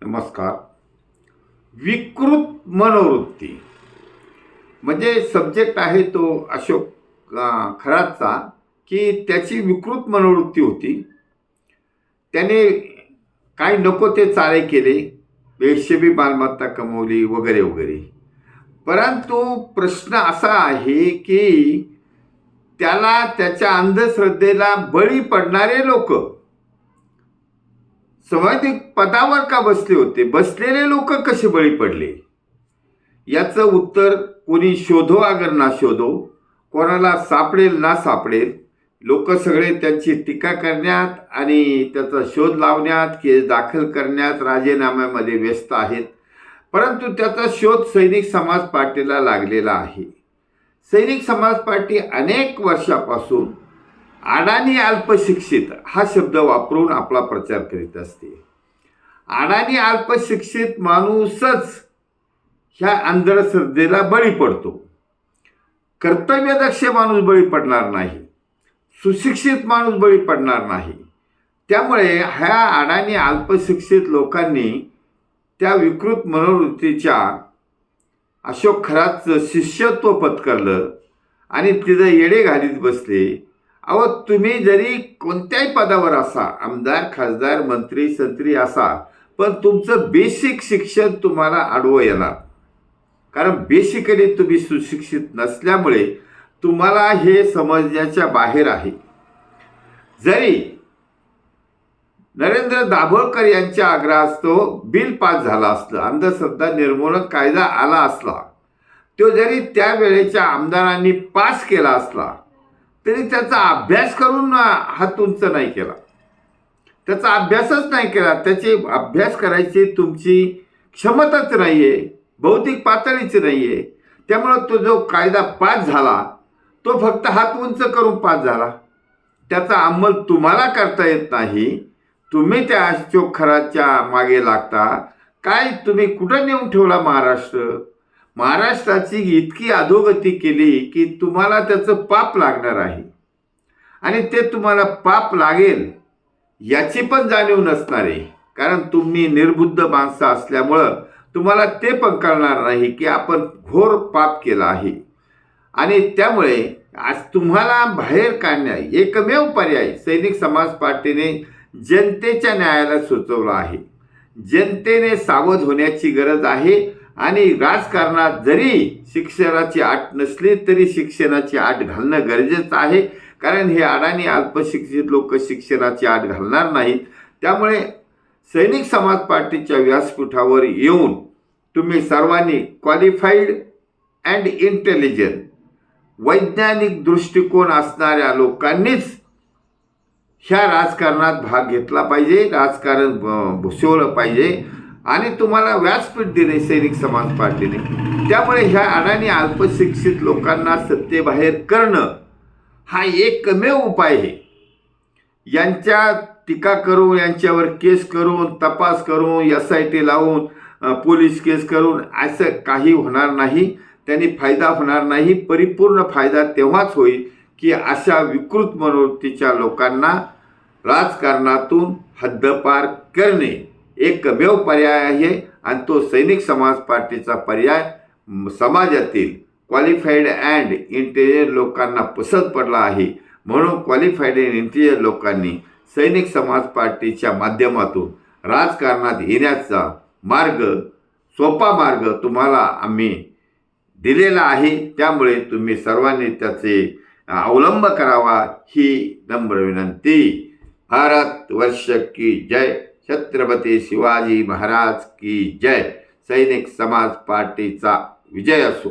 नमस्कार. विकृत मनोवृत्ती म्हणजे सब्जेक्ट आहे तो अशोक खरातचा, की त्याची विकृत मनोवृत्ती होती. त्याने काही नको ते चाळे केले, बेहिशेबी मालमत्ता कमवली वगैरे वगैरे. परंतु प्रश्न असा आहे की त्याला त्याच्या अंधश्रद्धेला बळी पडणारे लोक संवैधानिक पदावर का बसले होते, बसलेले लोक कसे बळी पडले, याचं उत्तर कोणी शोधो अगर ना शोधो, कोणाला सापडेल ना सापडेल. लोक सगळे त्यांची टीका करण्यात आणि त्याचा शोध लावण्यात, केस दाखल करण्यात, राजीनाम्यामध्ये व्यस्त आहेत. परंतु त्याचा शोध सैनिक समाज पार्टीला लागलेला आहे. सैनिक समाज पार्टी अनेक वर्षापासून अडाणी अल्पशिक्षित हा शब्द वापरून आपला प्रचार करीत असते. अडाणी अल्पशिक्षित माणूसच ह्या अंधश्रद्धेला बळी पडतो. कर्तव्यदक्ष माणूस बळी पडणार नाही, सुशिक्षित माणूस बळी पडणार नाही. त्यामुळे ह्या अडाणी अल्पशिक्षित लोकांनी त्या विकृत मनोवृत्तीच्या अशोक खरातचं शिष्यत्व पत्करलं आणि तिथं येडे घालीत बसले. अहो, तुम्ही जरी कोणत्याही पदावर असा, आमदार, खासदार, मंत्री, संत्री असा, पण तुमचं बेसिक शिक्षण तुम्हाला आडवं येणार. कारण बेसिकली तुम्ही सुशिक्षित नसल्यामुळे तुम्हाला हे समजण्याच्या बाहेर आहे. जरी नरेंद्र दाभोळकर यांच्या आग्रहास्तव बिल पास झाला असलं, अंधश्रद्धा निर्मूलन कायदा आला असला, तो जरी त्यावेळेच्या आमदारांनी पास केला असला तरी त्याचा अभ्यास करून हात उंच नाही केला, त्याचा अभ्यासच नाही केला. त्याची अभ्यास करायची तुमची क्षमताच नाही आहे, बौद्धिक पातळीच नाही आहे. त्यामुळं तो जो कायदा पास झाला तो फक्त हात उंच करून पास झाला, त्याचा अंमल तुम्हाला करता येत नाही. तुम्ही त्या अशोक खरातच्या मागे लागता. काय तुम्ही कुठं नेऊन ठेवला महाराष्ट्र? महाराष्ट्राची इतकी अधोगती केली की तुम्हाला त्याचं पाप लागणार आहे. आणि ते तुम्हाला पाप लागेल याची पण जाणीव नसणार आहे. कारण तुम्ही निर्बुद्ध माणसं असल्यामुळं तुम्हाला ते पण कळणार नाही की आपण घोर पाप केलं आहे. आणि त्यामुळे आज तुम्हाला बाहेर काढण्या एकमेव पर्याय सैनिक समाज पार्टीने जनतेच्या न्यायाला सुचवला आहे. जनतेने सावध होण्याची गरज आहे. आणि राजकारणात जरी शिक्षणाची आट नसली तरी शिक्षणाची आट घालणं गरजेचं आहे. कारण हे अडाणी अल्पशिक्षित लोक शिक्षणाची आट घालणार नाहीत. त्यामुळे सैनिक समाज पार्टीच्या व्यासपीठावर येऊन तुम्ही सर्वांनी क्वालिफाईड अँड इंटेलिजंट, वैज्ञानिक दृष्टिकोन असणाऱ्या लोकांनीच ह्या राजकारणात भाग घेतला पाहिजे, राजकारण भुसवलं पाहिजे. आणि तुम्हाला व्यासपीठ दिले सैनिक समाज पार्टीने. त्यामुळे ह्या अडाणी अल्पशिक्षित लोकांना सत्तेबाहेर करणं हा एकमेव उपाय आहे. यांच्या टीका करून, यांच्यावर केस करून, तपास करून, SIT लावून, पोलीस केस करून असं काही होणार नाही. त्यांनी फायदा होणार नाही. परिपूर्ण फायदा तेव्हाच होईल की अशा विकृत मनोवृत्तीच्या लोकांना राजकारणातून हद्दपार करणे एकमेव पर्याय आहे. आणि तो सैनिक समाज पार्टीचा पर्याय समाजातील क्वालिफाईड अँड इंटेलिजंट लोकांना पसंत पडला आहे. म्हणून क्वालिफाईड अँड इंटेलिजंट लोकांनी सैनिक समाज पार्टीच्या माध्यमातून राजकारणात येण्याचा मार्ग, सोपा मार्ग तुम्हाला आम्ही दिलेला आहे. त्यामुळे तुम्ही सर्वांनी त्याचे अवलंब करावा ही नम्र विनंती. भारतवर्ष की जय. छत्रपती शिवाजी महाराज की जय. सैनिक समाज पार्टीचा विजय असो.